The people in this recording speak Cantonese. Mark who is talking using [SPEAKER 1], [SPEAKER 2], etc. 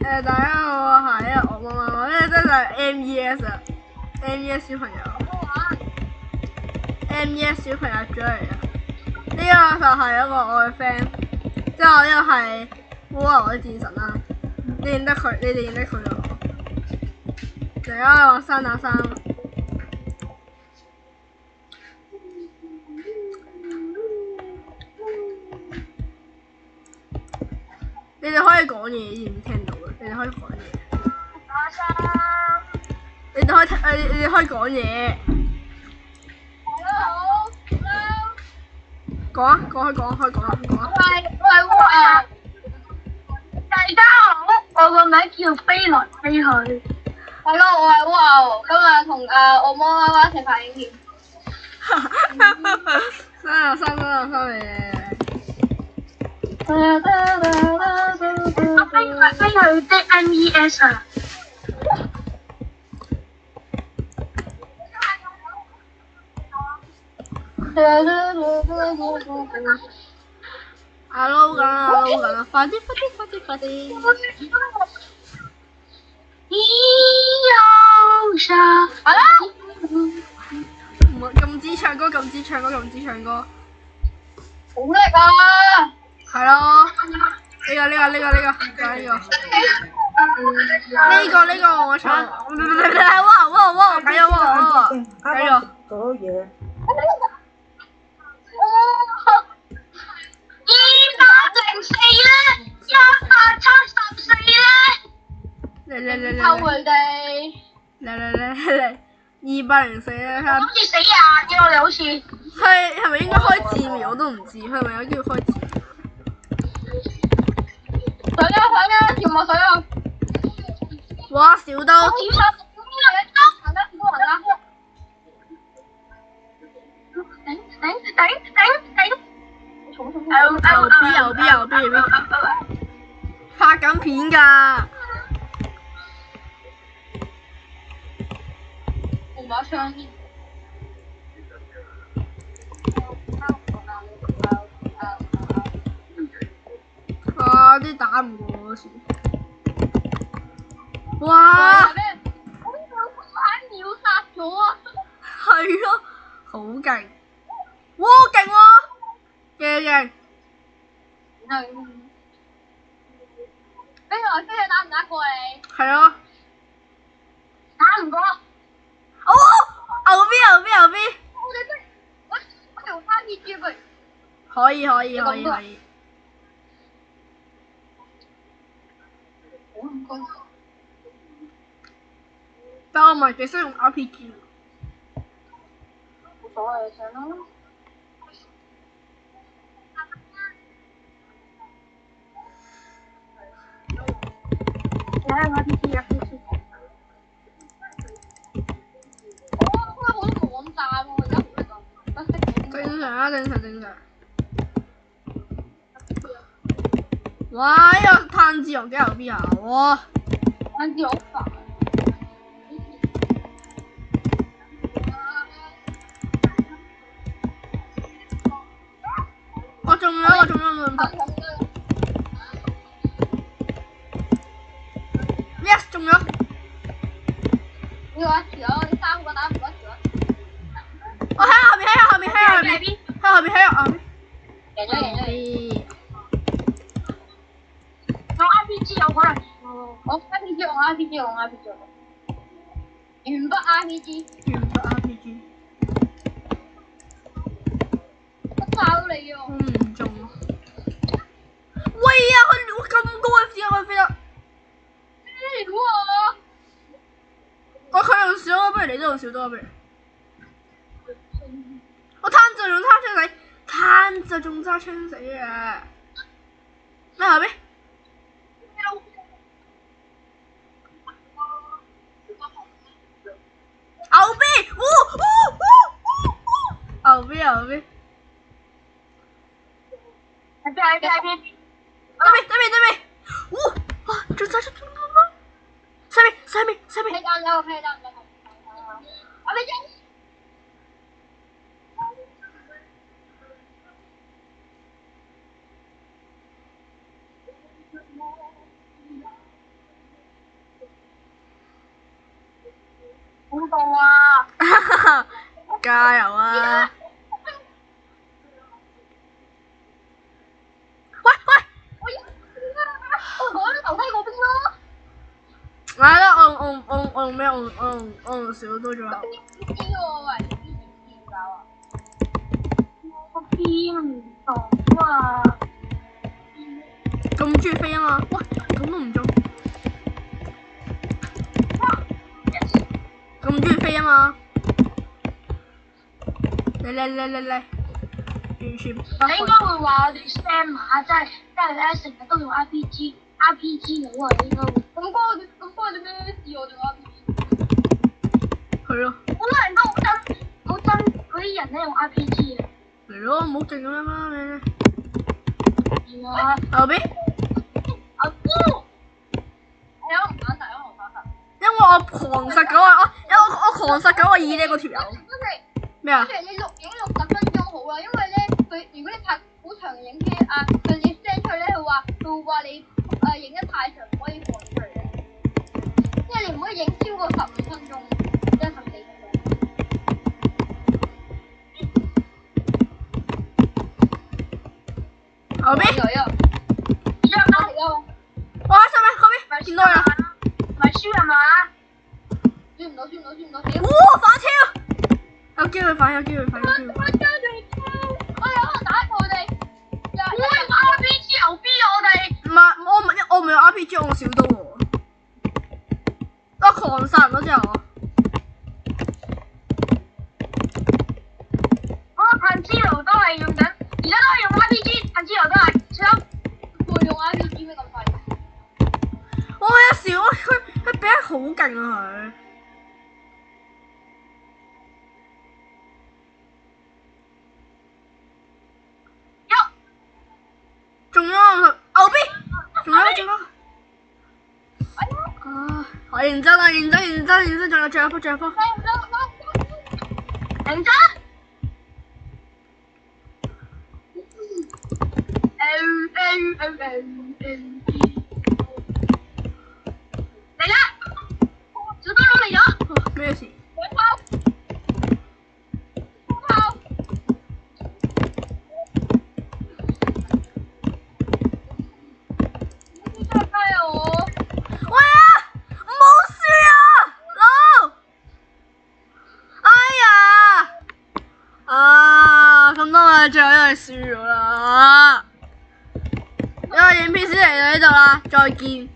[SPEAKER 1] 大家好，我係我媽媽咧，真係 MES 啊 ，MES 小朋友，MES 小朋友組嚟嘅。呢個就係一個我嘅 friend，之後呢個係烏牛嘅戰神啦。你認得佢？你哋認得佢咯？大家話3打3。你哋可以講嘢，知唔知聽到啊？你哋可以講嘢。你哋可以你哋可以講嘢。講啊，講開講啊。
[SPEAKER 2] 喂，烏大家好，我個名叫飛來飛去。係咯，我係烏牛，今日同我媽媽一齊拍影片。
[SPEAKER 1] 3打3嚟嘅。
[SPEAKER 2] 飛去的 MES 啊！
[SPEAKER 1] Hello 緊，快啲！
[SPEAKER 2] 好啦，
[SPEAKER 1] 禁止唱歌。
[SPEAKER 2] 好叻啊！
[SPEAKER 1] 係咯，呢個我唱。哇，睇咗。
[SPEAKER 3] 嗰嘢。
[SPEAKER 2] 204咧，174咧，偷佢哋。
[SPEAKER 1] 嚟，204咧，
[SPEAKER 2] 好似死硬嘅我哋好似。
[SPEAKER 1] 係咪應該開字苗我都唔知，係咪有機會開字苗？
[SPEAKER 2] 上啊，條木水啊！
[SPEAKER 1] 哇，小刀！右邊，拍緊片㗎。
[SPEAKER 2] 紅把槍。
[SPEAKER 1] 啲打唔過好似。哇！
[SPEAKER 2] 秒殺咗啊！
[SPEAKER 1] 係咯，好勁！哇，勁喎！勁！
[SPEAKER 2] 飛來飛去打唔打過你？
[SPEAKER 1] 係咯。
[SPEAKER 2] 打唔過。
[SPEAKER 1] 哦，後邊。
[SPEAKER 2] 我條RPG佢。
[SPEAKER 1] 可以。但我唔係幾識用 RPG。
[SPEAKER 2] 冇所謂，上啦。你睇下 RPG 啊！好多網站喎，而家唔係咁。
[SPEAKER 1] 正常。哇！呢個炭治郎幾牛逼啊！哇！
[SPEAKER 2] 炭治郎好煩。
[SPEAKER 1] 我中咗！Yes， 中咗！
[SPEAKER 2] 呢個一條，呢3個打唔過一條。
[SPEAKER 1] 我喺後面。
[SPEAKER 2] 贏咗。用 RPG 有可能。我 RPG 用 RPG。鉛筆 RPG。乜爆你啊！
[SPEAKER 1] 唔中。喂呀！佢咁高嘅飛佢飛得。佢用小刀，不如你都用小刀，不如。我攤就仲揸槍死啊！咩後邊？後邊，後邊。
[SPEAKER 2] 喺邊？
[SPEAKER 1] 對面。哇！仲揸出中啦！上面。
[SPEAKER 2] 配彈。我俾張。
[SPEAKER 1] 加油啊！喂喂！
[SPEAKER 2] 我攞啲樓梯嗰邊咯。
[SPEAKER 1] 係啦，我用咩？我用小刀咗啦。
[SPEAKER 2] 知喎，喂，邊搞啊？我邊唔到啊！
[SPEAKER 1] 咁中意飛啊嘛！哇，咁都唔中。咁中意飛啊嘛！嚟，完全不
[SPEAKER 2] 你應該會話我哋 spam 碼，真係咧成日都用 RPG 佬啊！你應該會。咁關我哋咩事？我哋 RPG。
[SPEAKER 1] 係咯。
[SPEAKER 2] 好多人都好憎嗰啲人咧用 RPG 啊。
[SPEAKER 1] 嚟咯，唔好靜咁樣啦你。
[SPEAKER 2] 係啊。
[SPEAKER 1] 後邊。
[SPEAKER 2] 阿姑。你有唔反彈？
[SPEAKER 1] 因為我狂實九啊！我狂實九啊！以呢個條友。咩啊？
[SPEAKER 2] 你錄影60分鐘好啦，因為咧佢如果你拍好長嘅影片啊，佢你 send 出去咧，佢會話你影得太長唔可以放出嚟嘅，即係你唔可以影超過15分鐘，即係14分鐘。
[SPEAKER 1] 後邊。哇！上面後邊見到啦。
[SPEAKER 2] 咪輸係嘛？輸唔到。
[SPEAKER 1] 哇！反超！有機會反。
[SPEAKER 2] 我哋可能打過佢哋。我用 RPG 牛 B 我哋。
[SPEAKER 1] 唔係，我唔係用 RPG，我用小刀喎。我狂殺嗰之後。
[SPEAKER 2] 炭治郎都係用緊，而家都係用 RPG，炭治郎都係想會用 RPG 咩咁快？
[SPEAKER 1] 我有時佢比得好勁啊佢。仲有後邊，仲有。啊！我認真，仲有最後一波。
[SPEAKER 2] 認真。嚟啦！小刀佬嚟咗。
[SPEAKER 1] 咩事？最後因為輸咗啦，因為影片先嚟到呢度啦，再見。